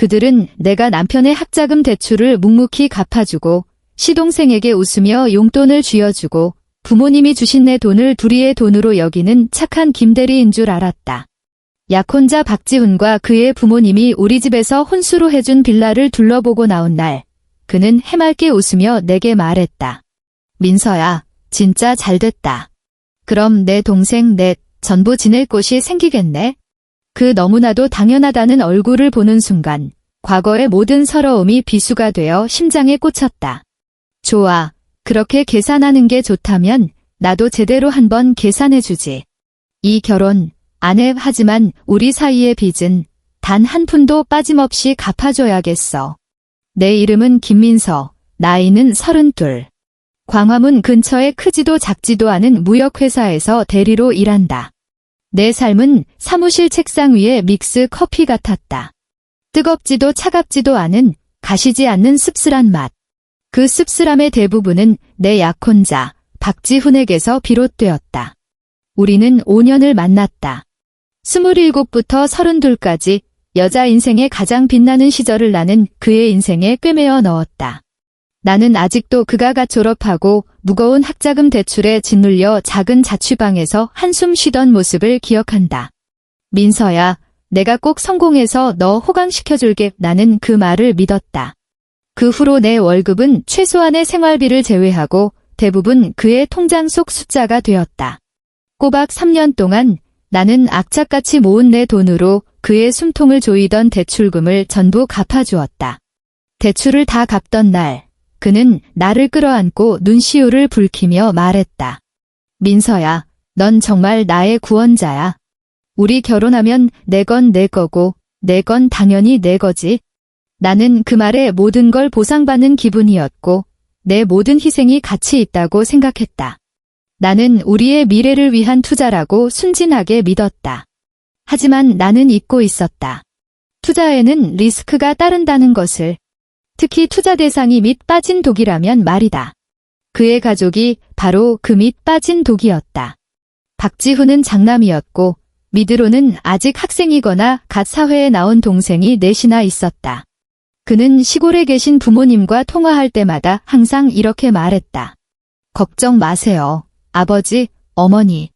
그들은 내가 남편의 학자금 대출을 묵묵히 갚아주고 시동생에게 웃으며 용돈을 쥐어주고 부모님이 주신 내 돈을 둘이의 돈으로 여기는 착한 김대리인 줄 알았다. 약혼자 박지훈과 그의 부모님이 우리 집에서 혼수로 해준 빌라를 둘러보고 나온 날, 그는 해맑게 웃으며 내게 말했다. 민서야, 진짜 잘됐다. 그럼 내 동생 넷 전부 지낼 곳이 생기겠네? 그 너무나도 당연하다는 얼굴을 보는 순간 과거의 모든 서러움이 비수가 되어 심장에 꽂혔다. 좋아. 그렇게 계산하는 게 좋다면 나도 제대로 한번 계산해주지. 이 결혼 안 해. 하지만 우리 사이의 빚은 단 한 푼도 빠짐없이 갚아줘야겠어. 내 이름은 김민서, 나이는 32. 광화문 근처에 크지도 작지도 않은 무역회사에서 대리로 일한다. 내 삶은 사무실 책상 위에 믹스 커피 같았다. 뜨겁지도 차갑지도 않은 가시지 않는 씁쓸한 맛. 그 씁쓸함의 대부분은 내 약혼자 박지훈에게서 비롯되었다. 우리는 5년을 만났다. 27부터 32까지 여자 인생의 가장 빛나는 시절을 나는 그의 인생에 꿰매어 넣었다. 나는 아직도 그가 갓 졸업하고 무거운 학자금 대출에 짓눌려 작은 자취방에서 한숨 쉬던 모습을 기억한다. 민서야, 내가 꼭 성공해서 너 호강시켜줄게. 나는 그 말을 믿었다. 그 후로 내 월급은 최소한의 생활비를 제외하고 대부분 그의 통장 속 숫자가 되었다. 꼬박 3년 동안 나는 악착같이 모은 내 돈으로 그의 숨통을 조이던 대출금을 전부 갚아주었다. 대출을 다 갚던 날, 그는 나를 끌어안고 눈시울을 붉히며 말했다. 민서야, 넌 정말 나의 구원자야. 우리 결혼하면 내 건 내 거고 내 건 당연히 내 거지. 나는 그 말에 모든 걸 보상받는 기분이었고 내 모든 희생이 가치 있다고 생각했다. 나는 우리의 미래를 위한 투자라고 순진하게 믿었다. 하지만 나는 잊고 있었다. 투자에는 리스크가 따른다는 것을. 특히 투자 대상이 밑 빠진 독이라면 말이다. 그의 가족이 바로 그 밑 빠진 독이었다. 박지훈은 장남이었고 미드로는 아직 학생이거나 갓 사회에 나온 동생이 넷이나 있었다. 그는 시골에 계신 부모님과 통화할 때마다 항상 이렇게 말했다. 걱정 마세요. 아버지, 어머니.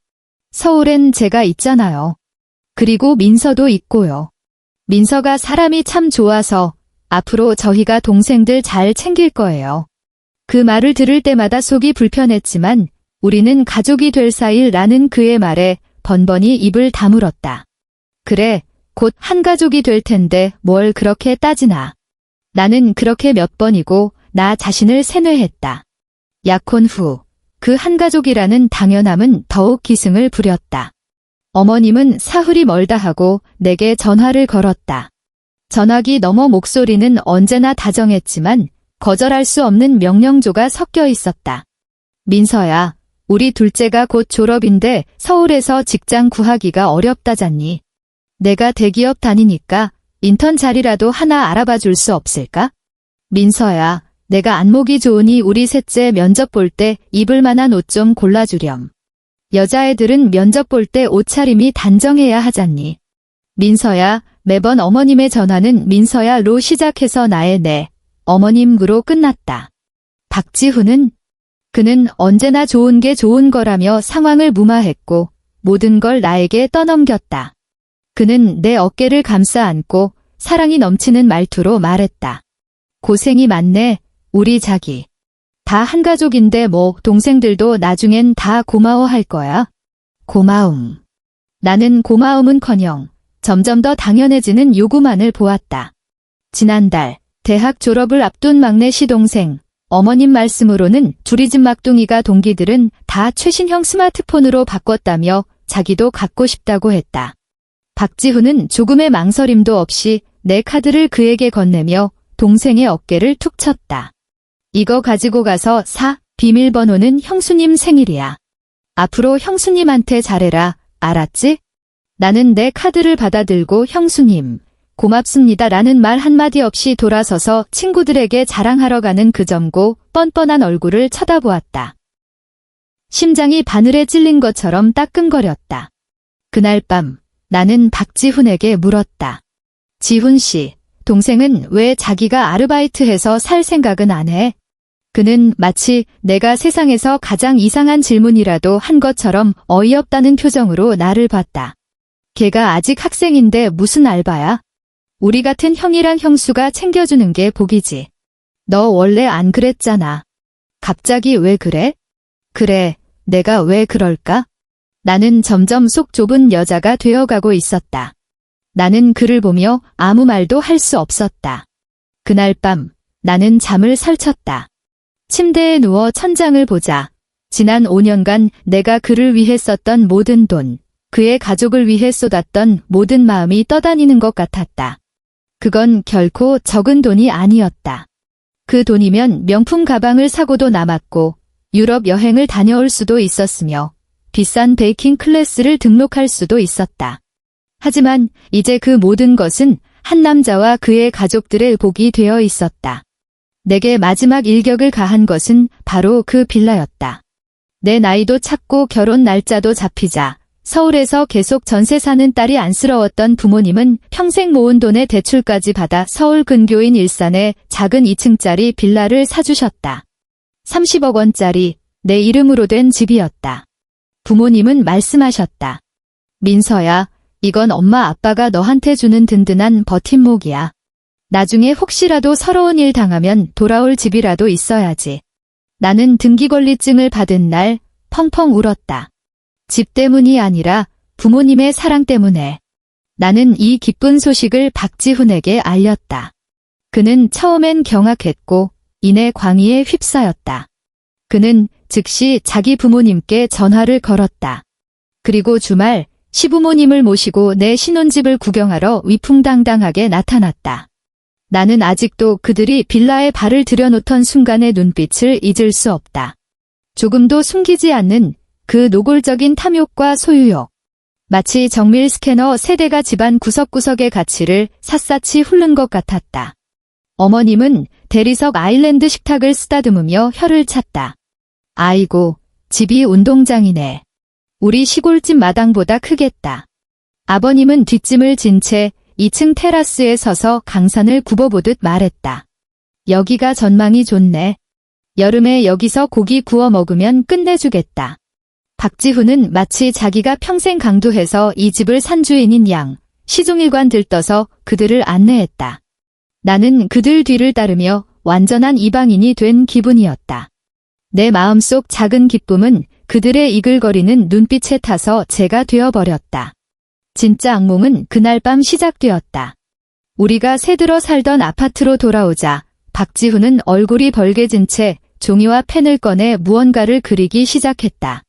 서울엔 제가 있잖아요. 그리고 민서도 있고요. 민서가 사람이 참 좋아서 앞으로 저희가 동생들 잘 챙길 거예요. 그 말을 들을 때마다 속이 불편했지만 우리는 가족이 될 사이라는 그의 말에 번번이 입을 다물었다. 그래, 곧 한 가족이 될 텐데 뭘 그렇게 따지나. 나는 그렇게 몇 번이고 나 자신을 세뇌했다. 약혼 후 그 한 가족이라는 당연함은 더욱 기승을 부렸다. 어머님은 사흘이 멀다 하고 내게 전화를 걸었다. 전화기 너머 목소리는 언제나 다정했지만 거절할 수 없는 명령조가 섞여 있었다. 민서야, 우리 둘째가 곧 졸업인데 서울에서 직장 구하기가 어렵다잖니. 내가 대기업 다니니까 인턴 자리라도 하나 알아봐 줄 수 없을까? 민서야, 내가 안목이 좋으니 우리 셋째 면접 볼 때 입을 만한 옷 좀 골라주렴. 여자애들은 면접 볼 때 옷차림이 단정해야 하잖니. 민서야, 매번 어머님의 전화는 민서야로 시작해서 나의 네, 어머님으로 끝났다. 박지훈은? 그는 언제나 좋은 게 좋은 거라며 상황을 무마했고 모든 걸 나에게 떠넘겼다. 그는 내 어깨를 감싸 안고 사랑이 넘치는 말투로 말했다. 고생이 많네, 우리 자기. 다 한 가족인데 뭐 동생들도 나중엔 다 고마워할 거야. 고마움. 나는 고마움은커녕 점점 더 당연해지는 요구만을 보았다. 지난달 대학 졸업을 앞둔 막내 시동생, 어머님 말씀으로는 둘이 집 막둥이가 동기들은 다 최신형 스마트폰으로 바꿨다며 자기도 갖고 싶다고 했다. 박지훈은 조금의 망설임도 없이 내 카드를 그에게 건네며 동생의 어깨를 툭 쳤다. 이거 가지고 가서 사, 비밀번호는 형수님 생일이야. 앞으로 형수님한테 잘해라, 알았지? 나는 내 카드를 받아들고 형수님, 고맙습니다 라는 말 한마디 없이 돌아서서 친구들에게 자랑하러 가는 그 젊고 뻔뻔한 얼굴을 쳐다보았다. 심장이 바늘에 찔린 것처럼 따끔거렸다. 그날 밤 나는 박지훈에게 물었다. 지훈 씨, 동생은 왜 자기가 아르바이트해서 살 생각은 안 해? 그는 마치 내가 세상에서 가장 이상한 질문이라도 한 것처럼 어이없다는 표정으로 나를 봤다. 걔가 아직 학생인데 무슨 알바야? 우리 같은 형이랑 형수가 챙겨주는 게 복이지. 너 원래 안 그랬잖아. 갑자기 왜 그래? 그래, 내가 왜 그럴까? 나는 점점 속 좁은 여자가 되어가고 있었다. 나는 그를 보며 아무 말도 할 수 없었다. 그날 밤, 나는 잠을 설쳤다. 침대에 누워 천장을 보자. 지난 5년간 내가 그를 위해 썼던 모든 돈, 그의 가족을 위해 쏟았던 모든 마음이 떠다니는 것 같았다. 그건 결코 적은 돈이 아니었다. 그 돈이면 명품 가방을 사고도 남았고 유럽 여행을 다녀올 수도 있었으며 비싼 베이킹 클래스를 등록할 수도 있었다. 하지만 이제 그 모든 것은 한 남자와 그의 가족들의 복이 되어 있었다. 내게 마지막 일격을 가한 것은 바로 그 빌라였다. 내 나이도 찾고 결혼 날짜도 잡히자 서울에서 계속 전세 사는 딸이 안쓰러웠던 부모님은 평생 모은 돈의 대출까지 받아 서울 근교인 일산에 작은 2층짜리 빌라를 사주셨다. 30억 원짜리 내 이름으로 된 집이었다. 부모님은 말씀하셨다. 민서야, 이건 엄마 아빠가 너한테 주는 든든한 버팀목이야. 나중에 혹시라도 서러운 일 당하면 돌아올 집이라도 있어야지. 나는 등기권리증을 받은 날 펑펑 울었다. 집 때문이 아니라 부모님의 사랑 때문에. 나는 이 기쁜 소식을 박지훈에게 알렸다. 그는 처음엔 경악했고 이내 광희에 휩싸였다. 그는 즉시 자기 부모님께 전화를 걸었다. 그리고 주말 시부모님을 모시고 내 신혼집을 구경하러 위풍당당하게 나타났다. 나는 아직도 그들이 빌라에 발을 들여놓던 순간의 눈빛을 잊을 수 없다. 조금도 숨기지 않는 그 노골적인 탐욕과 소유욕. 마치 정밀 스캐너 세대가 집안 구석구석의 가치를 샅샅이 훑는 것 같았다. 어머님은 대리석 아일랜드 식탁을 쓰다듬으며 혀를 찼다. 아이고, 집이 운동장이네. 우리 시골집 마당보다 크겠다. 아버님은 뒷짐을 진 채 2층 테라스에 서서 강산을 굽어보듯 말했다. 여기가 전망이 좋네. 여름에 여기서 고기 구워 먹으면 끝내주겠다. 박지훈은 마치 자기가 평생 강도해서 이 집을 산 주인인 양 시종일관 들떠서 그들을 안내했다. 나는 그들 뒤를 따르며 완전한 이방인이 된 기분이었다. 내 마음속 작은 기쁨은 그들의 이글거리는 눈빛에 타서 제가 되어버렸다. 진짜 악몽은 그날 밤 시작되었다. 우리가 새들어 살던 아파트로 돌아오자 박지훈은 얼굴이 벌개진 채 종이와 펜을 꺼내 무언가를 그리기 시작했다.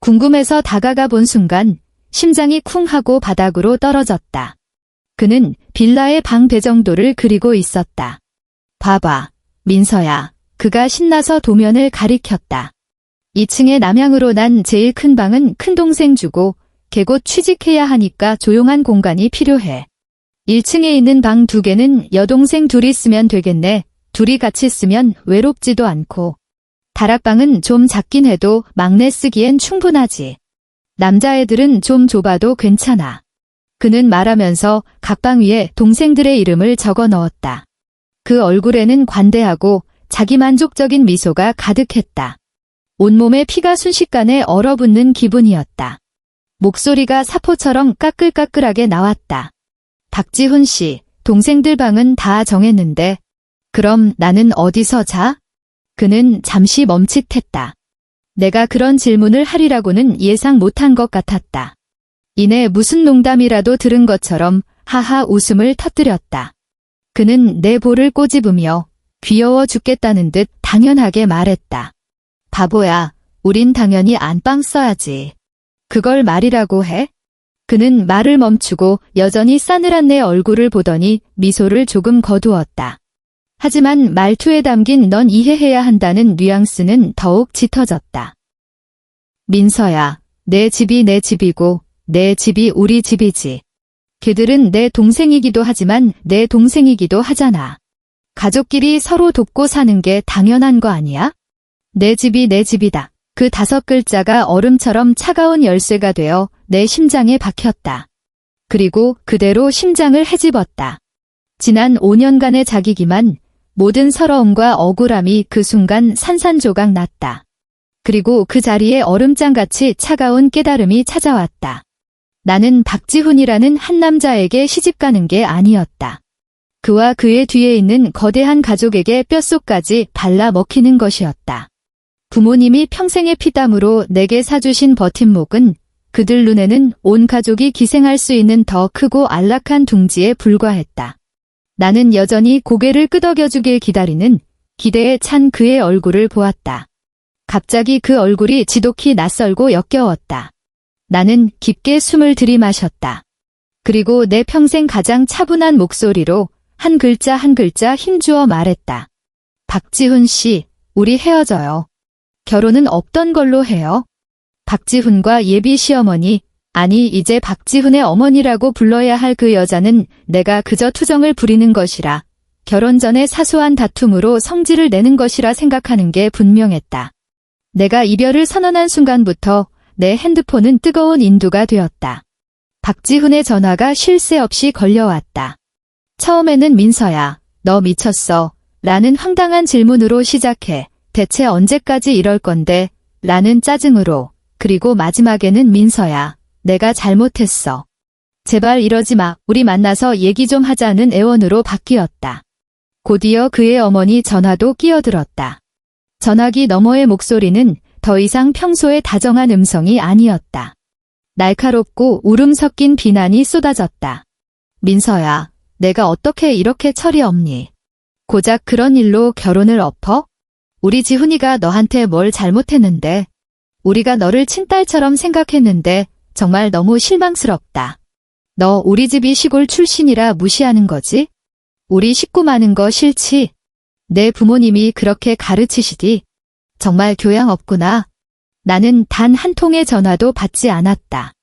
궁금해서 다가가 본 순간 심장이 쿵 하고 바닥으로 떨어졌다. 그는 빌라의 방 배정도를 그리고 있었다. 봐봐, 민서야. 그가 신나서 도면을 가리켰다. 2층의 남향으로 난 제일 큰 방은 큰동생 주고 걔 곧 취직해야 하니까 조용한 공간이 필요해. 1층에 있는 방 2개는 여동생 둘이 쓰면 되겠네. 둘이 같이 쓰면 외롭지도 않고. 다락방은 좀 작긴 해도 막내 쓰기엔 충분하지. 남자애들은 좀 좁아도 괜찮아. 그는 말하면서 각방 위에 동생들의 이름을 적어 넣었다. 그 얼굴에는 관대하고 자기만족적인 미소가 가득했다. 온몸에 피가 순식간에 얼어붙는 기분이었다. 목소리가 사포처럼 까끌까끌하게 나왔다. 박지훈 씨, 동생들 방은 다 정했는데 그럼 나는 어디서 자? 그는 잠시 멈칫했다. 내가 그런 질문을 하리라고는 예상 못한 것 같았다. 이내 무슨 농담이라도 들은 것처럼 하하 웃음을 터뜨렸다. 그는 내 볼을 꼬집으며 귀여워 죽겠다는 듯 당연하게 말했다. 바보야, 우린 당연히 안방 써야지. 그걸 말이라고 해? 그는 말을 멈추고 여전히 싸늘한 내 얼굴을 보더니 미소를 조금 거두었다. 하지만 말투에 담긴 넌 이해해야 한다는 뉘앙스는 더욱 짙어졌다. 민서야, 내 집이 내 집이고 내 집이 우리 집이지. 걔들은 내 동생이기도 하지만 내 동생이기도 하잖아. 가족끼리 서로 돕고 사는 게 당연한 거 아니야? 내 집이 내 집이다. 그 5글자가 얼음처럼 차가운 열쇠가 되어 내 심장에 박혔다. 그리고 그대로 심장을 헤집었다. 지난 5년간의 자기기만, 모든 서러움과 억울함이 그 순간 산산조각 났다. 그리고 그 자리에 얼음장같이 차가운 깨달음이 찾아왔다. 나는 박지훈이라는 한 남자에게 시집가는 게 아니었다. 그와 그의 뒤에 있는 거대한 가족에게 뼛속까지 발라 먹히는 것이었다. 부모님이 평생의 피땀으로 내게 사주신 버팀목은 그들 눈에는 온 가족이 기생할 수 있는 더 크고 안락한 둥지에 불과했다. 나는 여전히 고개를 끄덕여주길 기다리는 기대에 찬 그의 얼굴을 보았다. 갑자기 그 얼굴이 지독히 낯설고 역겨웠다. 나는 깊게 숨을 들이마셨다. 그리고 내 평생 가장 차분한 목소리로 한 글자 한 글자 힘주어 말했다. 박지훈 씨, 우리 헤어져요. 결혼은 없던 걸로 해요. 박지훈과 예비 시어머니, 아니 이제 박지훈의 어머니라고 불러야 할 그 여자는 내가 그저 투정을 부리는 것이라, 결혼 전에 사소한 다툼으로 성질을 내는 것이라 생각하는 게 분명했다. 내가 이별을 선언한 순간부터 내 핸드폰은 뜨거운 인두가 되었다. 박지훈의 전화가 쉴 새 없이 걸려왔다. 처음에는 민서야, 너 미쳤어? 라는 황당한 질문으로 시작해 대체 언제까지 이럴 건데? 라는 짜증으로, 그리고 마지막에는 민서야, 내가 잘못했어. 제발 이러지 마, 우리 만나서 얘기 좀 하자는 애원으로 바뀌었다. 곧이어 그의 어머니 전화도 끼어들었다. 전화기 너머의 목소리는 더 이상 평소의 다정한 음성이 아니었다. 날카롭고 울음 섞인 비난이 쏟아졌다. 민서야, 내가 어떻게 이렇게 철이 없니? 고작 그런 일로 결혼을 엎어? 우리 지훈이가 너한테 뭘 잘못했는데? 우리가 너를 친딸처럼 생각했는데 정말 너무 실망스럽다. 너 우리 집이 시골 출신이라 무시하는 거지? 우리 식구 많은 거 싫지? 내 부모님이 그렇게 가르치시디? 정말 교양 없구나. 나는 단 한 통의 전화도 받지 않았다.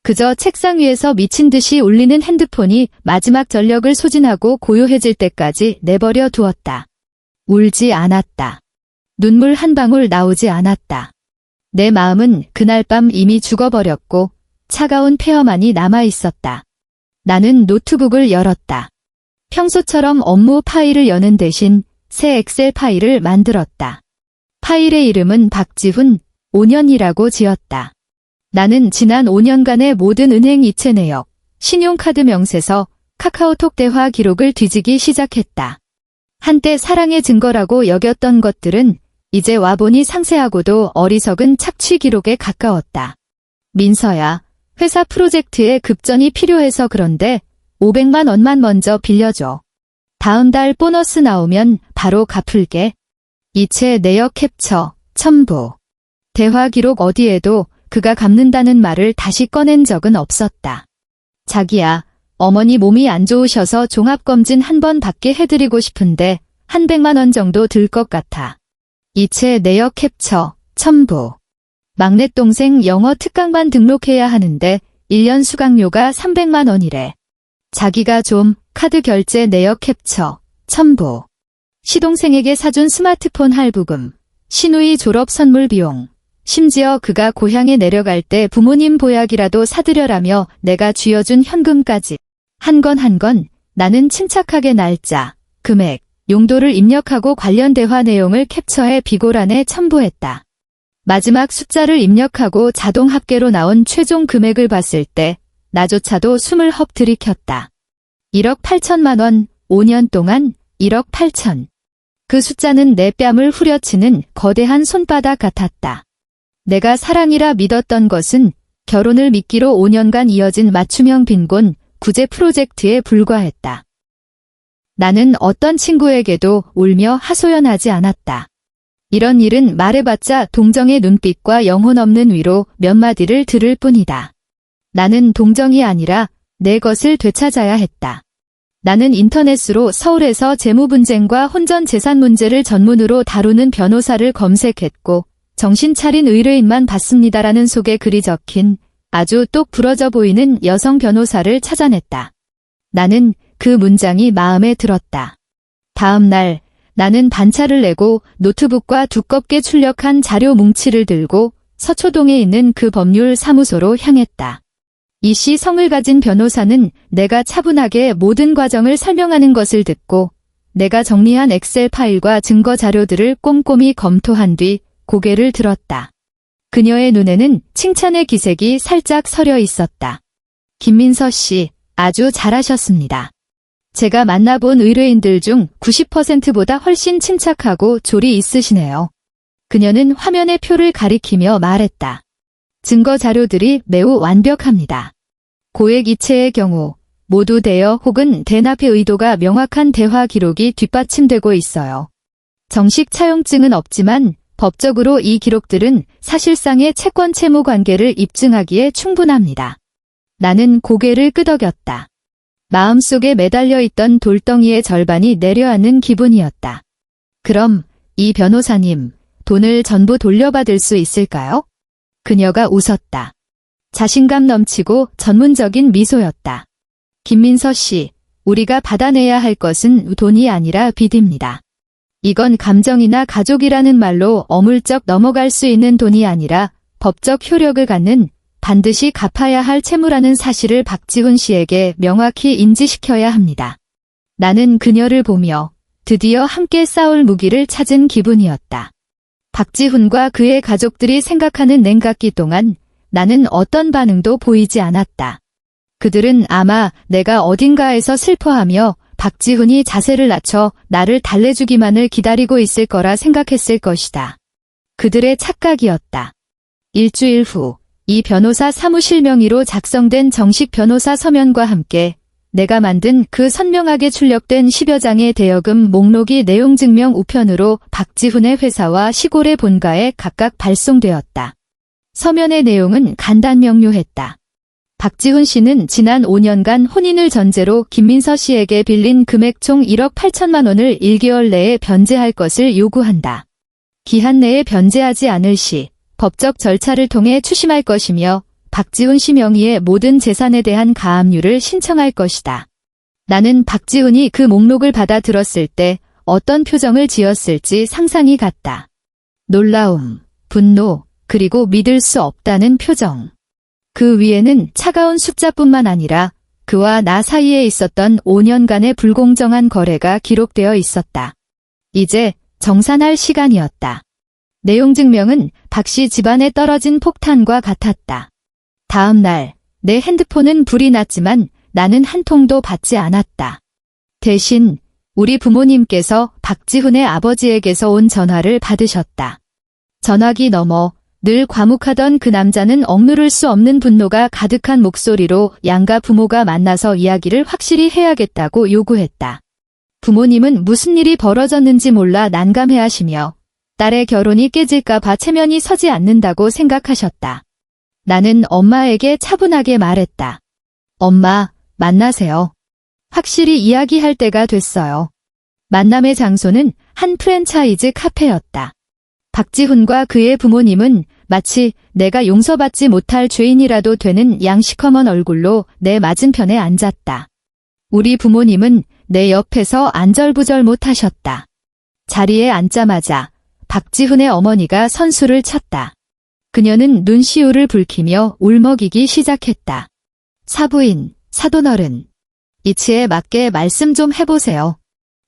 그저 책상 위에서 미친 듯이 울리는 핸드폰이 마지막 전력을 소진하고 고요해질 때까지 내버려 두었다. 울지 않았다. 눈물 한 방울 나오지 않았다. 내 마음은 그날 밤 이미 죽어버렸고 차가운 폐허만이 남아있었다. 나는 노트북을 열었다. 평소처럼 업무 파일을 여는 대신 새 엑셀 파일을 만들었다. 파일의 이름은 박지훈 5년이라고 지었다. 나는 지난 5년간의 모든 은행 이체 내역, 신용카드 명세서, 카카오톡 대화 기록을 뒤지기 시작했다. 한때 사랑의 증거라고 여겼던 것들은 이제 와보니 상세하고도 어리석은 착취 기록에 가까웠다. 민서야, 회사 프로젝트에 급전이 필요해서 그런데 500만 원만 먼저 빌려줘. 다음 달 보너스 나오면 바로 갚을게. 이체 내역 캡처, 첨부. 대화 기록 어디에도 그가 갚는다는 말을 다시 꺼낸 적은 없었다. 자기야, 어머니 몸이 안 좋으셔서 종합검진 한 번 받게 해드리고 싶은데 한 100만 원 정도 들 것 같아. 이체 내역 캡처, 첨부. 막내 동생 영어 특강반 등록해야 하는데 1년 수강료가 300만 원이래. 자기가 좀 카드 결제 내역 캡처, 첨부. 시동생에게 사준 스마트폰 할부금, 시누이 졸업 선물 비용, 심지어 그가 고향에 내려갈 때 부모님 보약이라도 사드려라며 내가 쥐어준 현금까지. 한 건 한 건 나는 침착하게 날짜, 금액, 용도를 입력하고 관련 대화 내용을 캡처해 비고란에 첨부했다. 마지막 숫자를 입력하고 자동 합계로 나온 최종 금액을 봤을 때 나조차도 숨을 헉 들이켰다. 1억 8천만 원, 5년 동안 1억 8천. 그 숫자는 내 뺨을 후려치는 거대한 손바닥 같았다. 내가 사랑이라 믿었던 것은 결혼을 미끼로 5년간 이어진 맞춤형 빈곤, 구제 프로젝트에 불과했다. 나는 어떤 친구에게도 울며 하소연하지 않았다. 이런 일은 말해봤자 동정의 눈빛과 영혼 없는 위로 몇 마디를 들을 뿐이다. 나는 동정이 아니라 내 것을 되찾아야 했다. 나는 인터넷으로 서울에서 재무분쟁과 혼전 재산 문제를 전문으로 다루는 변호사를 검색했고 정신 차린 의뢰인만 받습니다라는 속에 글이 적힌 아주 똑 부러져 보이는 여성 변호사를 찾아냈다. 나는 그 문장이 마음에 들었다. 다음 날 나는 반차를 내고 노트북과 두껍게 출력한 자료 뭉치를 들고 서초동에 있는 그 법률 사무소로 향했다. 이 씨 성을 가진 변호사는 내가 차분하게 모든 과정을 설명하는 것을 듣고 내가 정리한 엑셀 파일과 증거 자료들을 꼼꼼히 검토한 뒤 고개를 들었다. 그녀의 눈에는 칭찬의 기색이 살짝 서려 있었다. 김민서 씨, 아주 잘하셨습니다. 제가 만나본 의뢰인들 중 90%보다 훨씬 침착하고 조리 있으시네요. 그녀는 화면의 표를 가리키며 말했다. 증거 자료들이 매우 완벽합니다. 고액 이체의 경우 모두 대여 혹은 대납의 의도가 명확한 대화 기록이 뒷받침되고 있어요. 정식 차용증은 없지만 법적으로 이 기록들은 사실상의 채권 채무 관계를 입증하기에 충분합니다. 나는 고개를 끄덕였다. 마음속에 매달려 있던 돌덩이의 절반이 내려앉는 기분이었다. 그럼 이 변호사님, 돈을 전부 돌려받을 수 있을까요? 그녀가 웃었다. 자신감 넘치고 전문적인 미소였다. 김민서 씨, 우리가 받아내야 할 것은 돈이 아니라 빚입니다. 이건 감정이나 가족이라는 말로 어물쩍 넘어갈 수 있는 돈이 아니라 법적 효력을 갖는 반드시 갚아야 할 채무라는 사실을 박지훈 씨에게 명확히 인지시켜야 합니다. 나는 그녀를 보며 드디어 함께 싸울 무기를 찾은 기분이었다. 박지훈과 그의 가족들이 생각하는 냉각기 동안 나는 어떤 반응도 보이지 않았다. 그들은 아마 내가 어딘가에서 슬퍼하며 박지훈이 자세를 낮춰 나를 달래주기만을 기다리고 있을 거라 생각했을 것이다. 그들의 착각이었다. 일주일 후, 이 변호사 사무실 명의로 작성된 정식 변호사 서면과 함께 내가 만든 그 선명하게 출력된 10여 장의 대여금 목록이 내용 증명 우편으로 박지훈의 회사와 시골의 본가에 각각 발송되었다. 서면의 내용은 간단 명료했다. 박지훈 씨는 지난 5년간 혼인을 전제로 김민서 씨에게 빌린 금액 총 1억 8천만 원을 1개월 내에 변제할 것을 요구한다. 기한 내에 변제하지 않을 시 법적 절차를 통해 추심할 것이며 박지훈 씨 명의의 모든 재산에 대한 가압류를 신청할 것이다. 나는 박지훈이 그 목록을 받아 들었을 때 어떤 표정을 지었을지 상상이 갔다. 놀라움, 분노, 그리고 믿을 수 없다는 표정. 그 위에는 차가운 숫자뿐만 아니라 그와 나 사이에 있었던 5년간의 불공정한 거래가 기록되어 있었다. 이제 정산할 시간이었다. 내용 증명은 박씨 집안에 떨어진 폭탄과 같았다. 다음 날, 내 핸드폰은 불이 났지만 나는 한 통도 받지 않았다. 대신 우리 부모님께서 박지훈의 아버지에게서 온 전화를 받으셨다. 전화기 너머 늘 과묵하던 그 남자는 억누를 수 없는 분노가 가득한 목소리로 양가 부모가 만나서 이야기를 확실히 해야겠다고 요구했다. 부모님은 무슨 일이 벌어졌는지 몰라 난감해하시며 딸의 결혼이 깨질까 봐 체면이 서지 않는다고 생각하셨다. 나는 엄마에게 차분하게 말했다. 엄마, 만나세요. 확실히 이야기할 때가 됐어요. 만남의 장소는 한 프랜차이즈 카페였다. 박지훈과 그의 부모님은 마치 내가 용서받지 못할 죄인이라도 되는 양시커먼 얼굴로 내 맞은편에 앉았다. 우리 부모님은 내 옆에서 안절부절 못하셨다. 자리에 앉자마자 박지훈의 어머니가 선수를 쳤다. 그녀는 눈시울을 붉히며 울먹이기 시작했다. 사부인, 사돈어른. 이치에 맞게 말씀 좀 해보세요.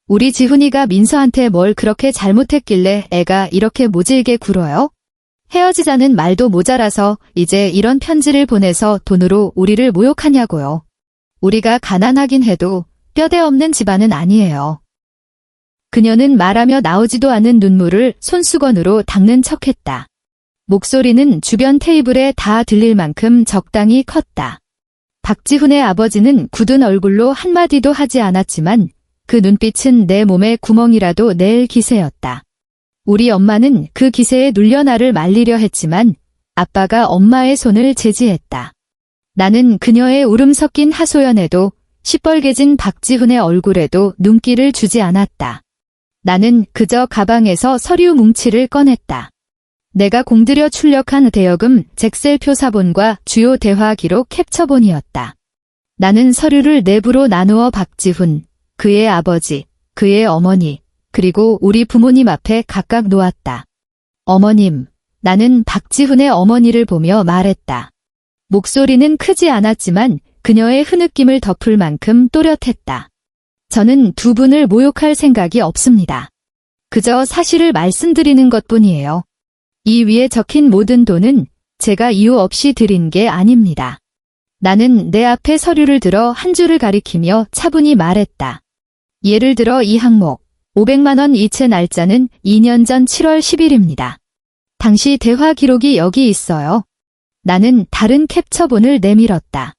우리 지훈이가 민서한테 뭘 그렇게 잘못했길래 애가 이렇게 모질게 굴어요? 헤어지자는 말도 모자라서 이제 이런 편지를 보내서 돈으로 우리를 모욕하냐고요. 우리가 가난하긴 해도 뼈대 없는 집안은 아니에요. 그녀는 말하며 나오지도 않은 눈물을 손수건으로 닦는 척했다. 목소리는 주변 테이블에 다 들릴 만큼 적당히 컸다. 박지훈의 아버지는 굳은 얼굴로 한마디도 하지 않았지만 그 눈빛은 내 몸에 구멍이라도 낼 기세였다. 우리 엄마는 그 기세에 눌려 나를 말리려 했지만 아빠가 엄마의 손을 제지했다. 나는 그녀의 울음 섞인 하소연에도 시뻘개진 박지훈의 얼굴에도 눈길을 주지 않았다. 나는 그저 가방에서 서류 뭉치를 꺼냈다. 내가 공들여 출력한 대여금 잭셀표 사본과 주요 대화 기록 캡처본이었다. 나는 서류를 내부로 나누어 박지훈, 그의 아버지, 그의 어머니, 그리고 우리 부모님 앞에 각각 놓았다. 어머님, 나는 박지훈의 어머니를 보며 말했다. 목소리는 크지 않았지만 그녀의 흐느낌을 덮을 만큼 또렷했다. 저는 두 분을 모욕할 생각이 없습니다. 그저 사실을 말씀드리는 것뿐이에요. 이 위에 적힌 모든 돈은 제가 이유 없이 드린 게 아닙니다. 나는 내 앞에 서류를 들어 한 줄을 가리키며 차분히 말했다. 예를 들어 이 항목, 500만 원 이체 날짜는 2년 전 7월 10일입니다. 당시 대화 기록이 여기 있어요. 나는 다른 캡처본을 내밀었다.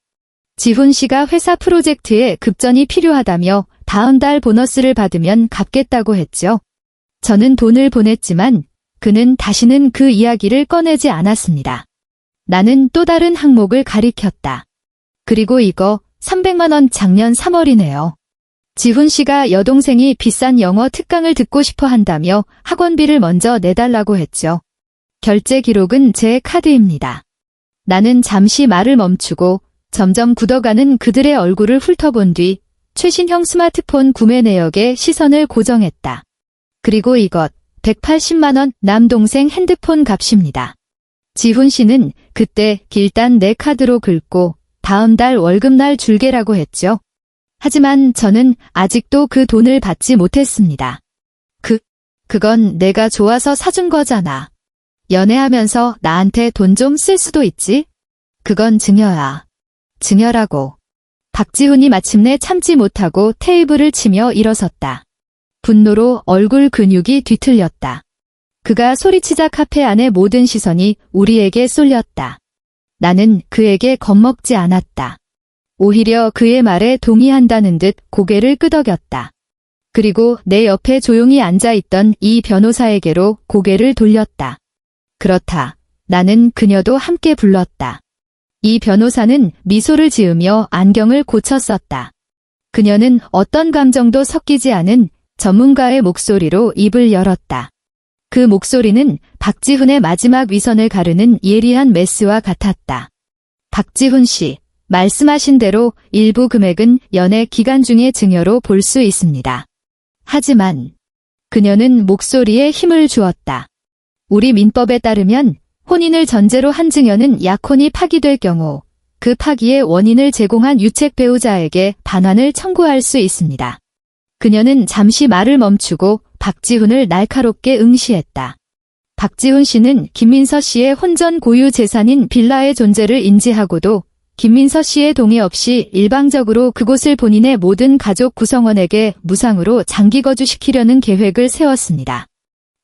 지훈 씨가 회사 프로젝트에 급전이 필요하다며 다음 달 보너스를 받으면 갚겠다고 했죠. 저는 돈을 보냈지만 그는 다시는 그 이야기를 꺼내지 않았습니다. 나는 또 다른 항목을 가리켰다. 그리고 이거 300만 원 작년 3월이네요. 지훈 씨가 여동생이 비싼 영어 특강을 듣고 싶어 한다며 학원비를 먼저 내달라고 했죠. 결제 기록은 제 카드입니다. 나는 잠시 말을 멈추고 점점 굳어가는 그들의 얼굴을 훑어본 뒤 최신형 스마트폰 구매 내역에 시선을 고정했다. 그리고 이것 180만 원 남동생 핸드폰 값입니다. 지훈 씨는 그때 일단 내 카드로 긁고 다음 달 월급날 줄게라고 했죠. 하지만 저는 아직도 그 돈을 받지 못했습니다. 그건 내가 좋아서 사준 거잖아. 연애하면서 나한테 돈 좀 쓸 수도 있지? 그건 증여야. 증여라고. 박지훈이 마침내 참지 못하고 테이블을 치며 일어섰다. 분노로 얼굴 근육이 뒤틀렸다. 그가 소리치자 카페 안의 모든 시선이 우리에게 쏠렸다. 나는 그에게 겁먹지 않았다. 오히려 그의 말에 동의한다는 듯 고개를 끄덕였다. 그리고 내 옆에 조용히 앉아있던 이 변호사에게로 고개를 돌렸다. 그렇다. 나는 그녀도 함께 불렀다. 이 변호사는 미소를 지으며 안경을 고쳐 썼다. 그녀는 어떤 감정도 섞이지 않은 전문가의 목소리로 입을 열었다. 그 목소리는 박지훈의 마지막 위선을 가르는 예리한 메스와 같았다. 박지훈 씨, 말씀하신 대로 일부 금액은 연애 기간 중의 증여로 볼 수 있습니다. 하지만 그녀는 목소리에 힘을 주었다. 우리 민법에 따르면 혼인을 전제로 한 증여는 약혼이 파기될 경우 그 파기의 원인을 제공한 유책 배우자에게 반환을 청구할 수 있습니다. 그녀는 잠시 말을 멈추고 박지훈을 날카롭게 응시했다. 박지훈 씨는 김민서 씨의 혼전 고유 재산인 빌라의 존재를 인지하고도 김민서 씨의 동의 없이 일방적으로 그곳을 본인의 모든 가족 구성원에게 무상으로 장기 거주시키려는 계획을 세웠습니다.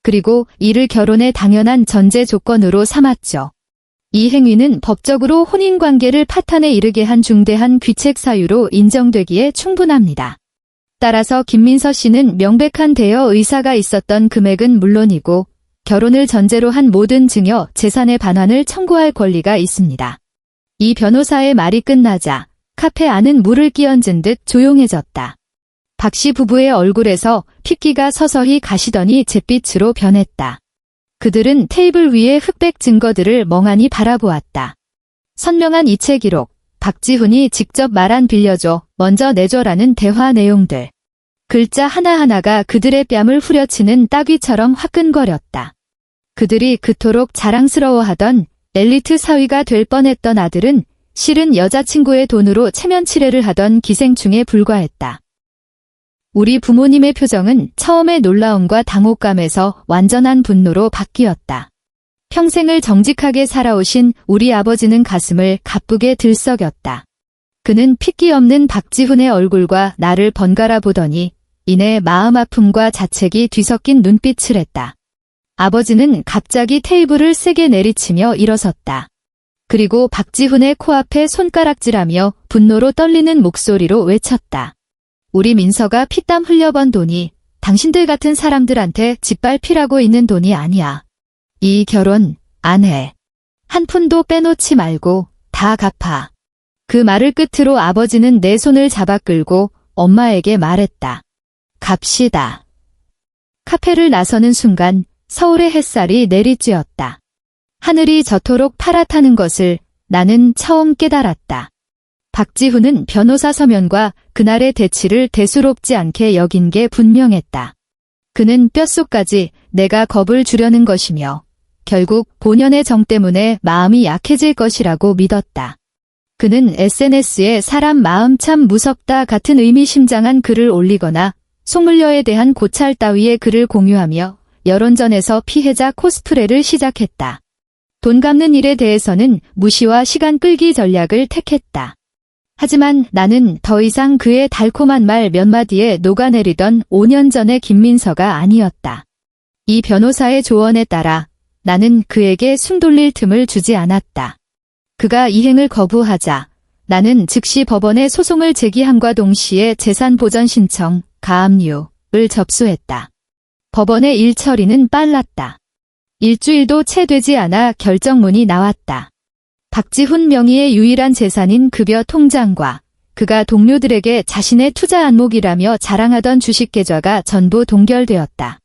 그리고 이를 결혼의 당연한 전제 조건으로 삼았죠. 이 행위는 법적으로 혼인관계를 파탄에 이르게 한 중대한 귀책 사유로 인정되기에 충분합니다. 따라서 김민서 씨는 명백한 대여 의사가 있었던 금액은 물론이고 결혼을 전제로 한 모든 증여 재산의 반환을 청구할 권리가 있습니다. 이 변호사의 말이 끝나자 카페 안은 물을 끼얹은 듯 조용해졌다. 박 씨 부부의 얼굴에서 핏기가 서서히 가시더니 잿빛으로 변했다. 그들은 테이블 위의 흑백 증거들을 멍하니 바라보았다. 선명한 이체 기록, 박지훈이 직접 말한 빌려줘, 먼저 내줘라는 대화 내용들. 글자 하나하나가 그들의 뺨을 후려치는 따귀처럼 화끈거렸다. 그들이 그토록 자랑스러워하던 엘리트 사위가 될 뻔했던 아들은 실은 여자친구의 돈으로 체면 칠해를 하던 기생충에 불과했다. 우리 부모님의 표정은 처음의 놀라움과 당혹감에서 완전한 분노로 바뀌었다. 평생을 정직하게 살아오신 우리 아버지는 가슴을 가쁘게 들썩였다. 그는 핏기 없는 박지훈의 얼굴과 나를 번갈아 보더니 이내 마음 아픔과 자책이 뒤섞인 눈빛을 했다. 아버지는 갑자기 테이블을 세게 내리치며 일어섰다. 그리고 박지훈의 코앞에 손가락질하며 분노로 떨리는 목소리로 외쳤다. 우리 민서가 피땀 흘려번 돈이 당신들 같은 사람들한테 짓밟히라고 있는 돈이 아니야. 이 결혼 안 해. 한 푼도 빼놓지 말고 다 갚아. 그 말을 끝으로 아버지는 내 손을 잡아 끌고 엄마에게 말했다. 갑시다. 카페를 나서는 순간 서울의 햇살이 내리쬐었다. 하늘이 저토록 파랗다는 것을 나는 처음 깨달았다. 박지훈은 변호사 서면과 그날의 대치를 대수롭지 않게 여긴 게 분명했다. 그는 뼛속까지 내가 겁을 주려는 것이며 결국 본연의 정 때문에 마음이 약해질 것이라고 믿었다. 그는 SNS에 사람 마음 참 무섭다 같은 의미심장한 글을 올리거나 소물녀에 대한 고찰 따위의 글을 공유하며 여론전에서 피해자 코스프레를 시작했다. 돈 갚는 일에 대해서는 무시와 시간 끌기 전략을 택했다. 하지만 나는 더 이상 그의 달콤한 말 몇 마디에 녹아내리던 5년 전의 김민서가 아니었다. 이 변호사의 조언에 따라 나는 그에게 숨 돌릴 틈을 주지 않았다. 그가 이행을 거부하자 나는 즉시 법원에 소송을 제기함과 동시에 재산보전 신청, 가압류를 접수했다. 법원의 일처리는 빨랐다. 일주일도 채 되지 않아 결정문이 나왔다. 박지훈 명의의 유일한 재산인 급여 통장과 그가 동료들에게 자신의 투자 안목이라며 자랑하던 주식 계좌가 전부 동결되었다.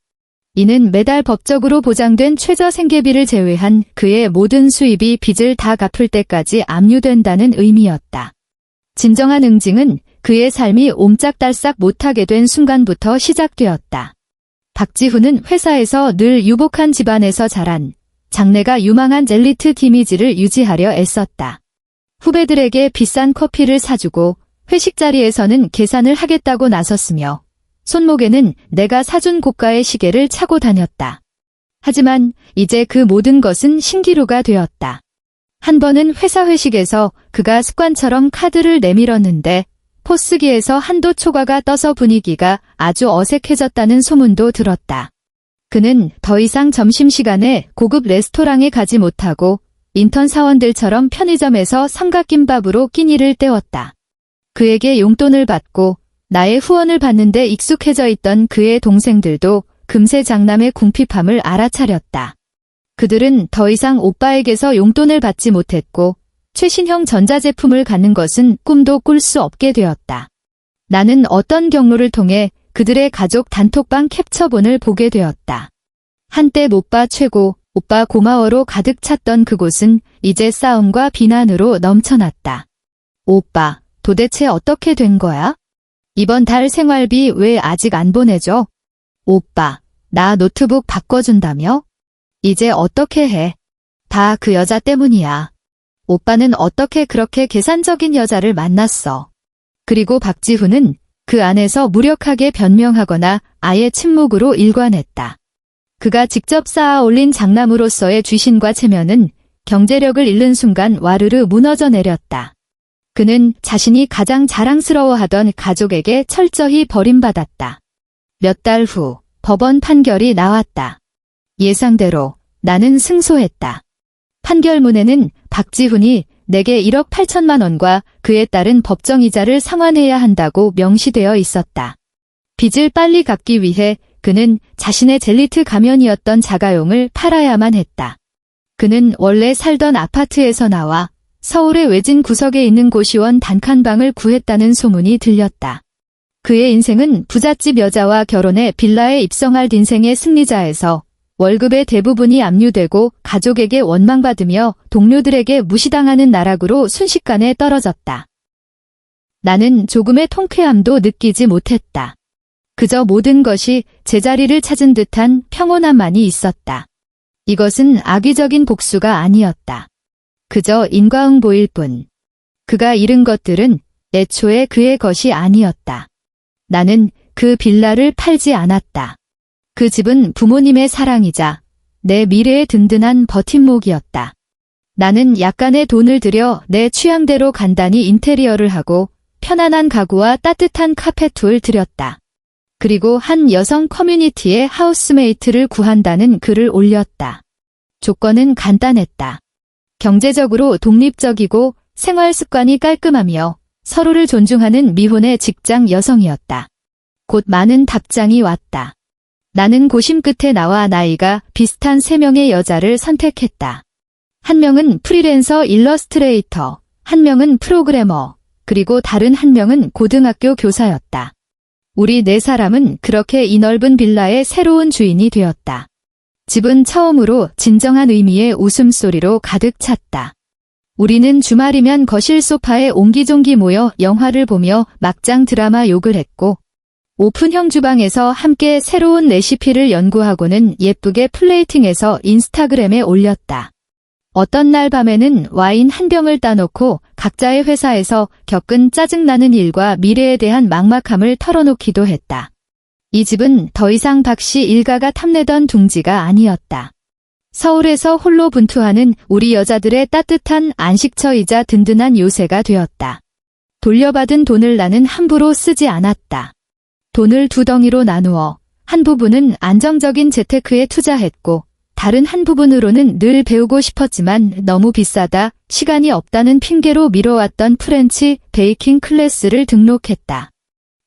이는 매달 법적으로 보장된 최저 생계비를 제외한 그의 모든 수입이 빚을 다 갚을 때까지 압류된다는 의미였다. 진정한 응징은 그의 삶이 옴짝달싹 못하게 된 순간부터 시작되었다. 박지훈은 회사에서 늘 유복한 집안에서 자란 장래가 유망한 엘리트 이미지를 유지하려 애썼다. 후배들에게 비싼 커피를 사주고 회식 자리에서는 계산을 하겠다고 나섰으며 손목에는 내가 사준 고가의 시계를 차고 다녔다. 하지만 이제 그 모든 것은 신기루가 되었다. 한 번은 회사 회식에서 그가 습관처럼 카드를 내밀었는데 포스기에서 한도 초과가 떠서 분위기가 아주 어색해졌다는 소문도 들었다. 그는 더 이상 점심시간에 고급 레스토랑에 가지 못하고 인턴 사원들처럼 편의점에서 삼각김밥으로 끼니를 때웠다. 그에게 용돈을 받고 나의 후원을 받는데 익숙해져 있던 그의 동생들도 금세 장남의 궁핍함을 알아차렸다. 그들은 더 이상 오빠에게서 용돈을 받지 못했고 최신형 전자제품을 갖는 것은 꿈도 꿀 수 없게 되었다. 나는 어떤 경로를 통해 그들의 가족 단톡방 캡처본을 보게 되었다. 한때 못봐 최고, 오빠 고마워로 가득 찼던 그곳은 이제 싸움과 비난으로 넘쳐났다. 오빠, 도대체 어떻게 된 거야? 이번 달 생활비 왜 아직 안 보내줘? 오빠, 나 노트북 바꿔준다며? 이제 어떻게 해? 다 그 여자 때문이야. 오빠는 어떻게 그렇게 계산적인 여자를 만났어? 그리고 박지훈은 그 안에서 무력하게 변명하거나 아예 침묵으로 일관했다. 그가 직접 쌓아 올린 장남으로서의 쥐신과 체면은 경제력을 잃는 순간 와르르 무너져 내렸다. 그는 자신이 가장 자랑스러워하던 가족에게 철저히 버림받았다. 몇 달 후 법원 판결이 나왔다. 예상대로 나는 승소했다. 판결문에는 박지훈이 내게 1억 8천만 원과 그에 따른 법정이자를 상환해야 한다고 명시되어 있었다. 빚을 빨리 갚기 위해 그는 자신의 젤리트 가면이었던 자가용을 팔아야만 했다. 그는 원래 살던 아파트에서 나와 서울의 외진 구석에 있는 고시원 단칸방을 구했다는 소문이 들렸다. 그의 인생은 부잣집 여자와 결혼해 빌라에 입성할 인생의 승리자에서 월급의 대부분이 압류되고 가족에게 원망받으며 동료들에게 무시당하는 나락으로 순식간에 떨어졌다. 나는 조금의 통쾌함도 느끼지 못했다. 그저 모든 것이 제자리를 찾은 듯한 평온함만이 있었다. 이것은 악의적인 복수가 아니었다. 그저 인과응보일 뿐. 그가 잃은 것들은 애초에 그의 것이 아니었다. 나는 그 빌라를 팔지 않았다. 그 집은 부모님의 사랑이자 내 미래의 든든한 버팀목이었다. 나는 약간의 돈을 들여 내 취향대로 간단히 인테리어를 하고 편안한 가구와 따뜻한 카페트를 들였다. 그리고 한 여성 커뮤니티에 하우스메이트를 구한다는 글을 올렸다. 조건은 간단했다. 경제적으로 독립적이고 생활 습관이 깔끔하며 서로를 존중하는 미혼의 직장 여성이었다. 곧 많은 답장이 왔다. 나는 고심 끝에 나와 나이가 비슷한 3명의 여자를 선택했다. 한 명은 프리랜서 일러스트레이터, 한 명은 프로그래머, 그리고 다른 한 명은 고등학교 교사였다. 우리 4사람은 그렇게 이 넓은 빌라의 새로운 주인이 되었다. 집은 처음으로 진정한 의미의 웃음소리로 가득 찼다. 우리는 주말이면 거실 소파에 옹기종기 모여 영화를 보며 막장 드라마 욕을 했고 오픈형 주방에서 함께 새로운 레시피를 연구하고는 예쁘게 플레이팅해서 인스타그램에 올렸다. 어떤 날 밤에는 와인 한 병을 따놓고 각자의 회사에서 겪은 짜증나는 일과 미래에 대한 막막함을 털어놓기도 했다. 이 집은 더 이상 박씨 일가가 탐내던 둥지가 아니었다. 서울에서 홀로 분투하는 우리 여자들의 따뜻한 안식처이자 든든한 요새가 되었다. 돌려받은 돈을 나는 함부로 쓰지 않았다. 돈을 두 덩이로 나누어 한 부분은 안정적인 재테크에 투자했고 다른 한 부분으로는 늘 배우고 싶었지만 너무 비싸다, 시간이 없다는 핑계로 미뤄왔던 프렌치 베이킹 클래스를 등록했다.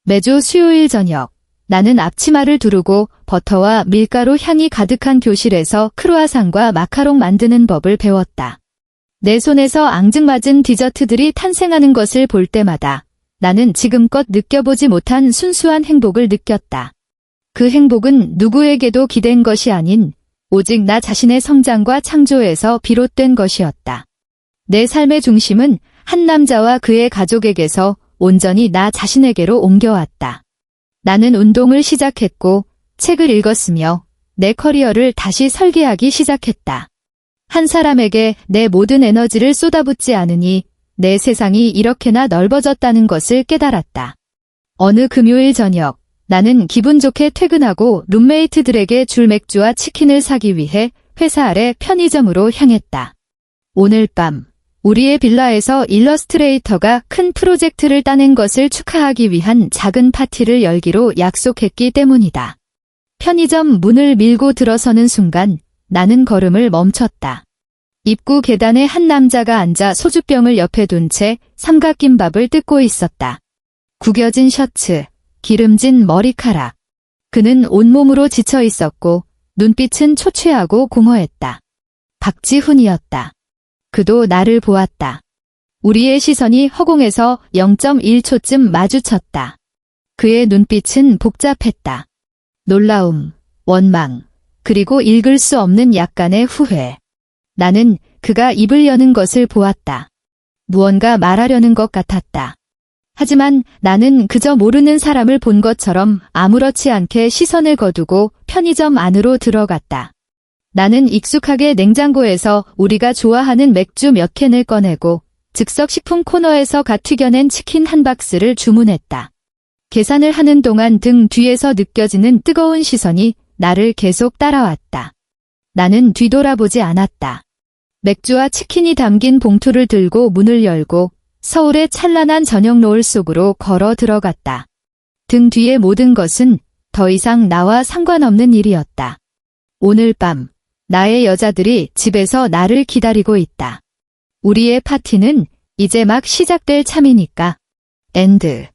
매주 수요일 저녁 나는 앞치마를 두르고 버터와 밀가루 향이 가득한 교실에서 크루아상과 마카롱 만드는 법을 배웠다. 내 손에서 앙증맞은 디저트들이 탄생하는 것을 볼 때마다 나는 지금껏 느껴보지 못한 순수한 행복을 느꼈다. 그 행복은 누구에게도 기댄 것이 아닌 오직 나 자신의 성장과 창조에서 비롯된 것이었다. 내 삶의 중심은 한 남자와 그의 가족에게서 온전히 나 자신에게로 옮겨왔다. 나는 운동을 시작했고 책을 읽었으며 내 커리어를 다시 설계하기 시작했다. 한 사람에게 내 모든 에너지를 쏟아붓지 않으니 내 세상이 이렇게나 넓어졌다는 것을 깨달았다. 어느 금요일 저녁 나는 기분 좋게 퇴근하고 룸메이트들에게 줄 맥주와 치킨을 사기 위해 회사 아래 편의점으로 향했다. 오늘 밤 우리의 빌라에서 일러스트레이터가 큰 프로젝트를 따낸 것을 축하하기 위한 작은 파티를 열기로 약속했기 때문이다. 편의점 문을 밀고 들어서는 순간 나는 걸음을 멈췄다. 입구 계단에 한 남자가 앉아 소주병을 옆에 둔 채 삼각김밥을 뜯고 있었다. 구겨진 셔츠, 기름진 머리카락. 그는 온몸으로 지쳐 있었고 눈빛은 초췌하고 공허했다. 박지훈이었다. 그도 나를 보았다. 우리의 시선이 허공에서 0.1초쯤 마주쳤다. 그의 눈빛은 복잡했다. 놀라움, 원망, 그리고 읽을 수 없는 약간의 후회. 나는 그가 입을 여는 것을 보았다. 무언가 말하려는 것 같았다. 하지만 나는 그저 모르는 사람을 본 것처럼 아무렇지 않게 시선을 거두고 편의점 안으로 들어갔다. 나는 익숙하게 냉장고에서 우리가 좋아하는 맥주 몇 캔을 꺼내고 즉석식품 코너에서 갓 튀겨낸 치킨 한 박스를 주문했다. 계산을 하는 동안 등 뒤에서 느껴지는 뜨거운 시선이 나를 계속 따라왔다. 나는 뒤돌아보지 않았다. 맥주와 치킨이 담긴 봉투를 들고 문을 열고 서울의 찬란한 저녁 노을 속으로 걸어 들어갔다. 등 뒤의 모든 것은 더 이상 나와 상관없는 일이었다. 오늘 밤 나의 여자들이 집에서 나를 기다리고 있다. 우리의 파티는 이제 막 시작될 참이니까. 엔드.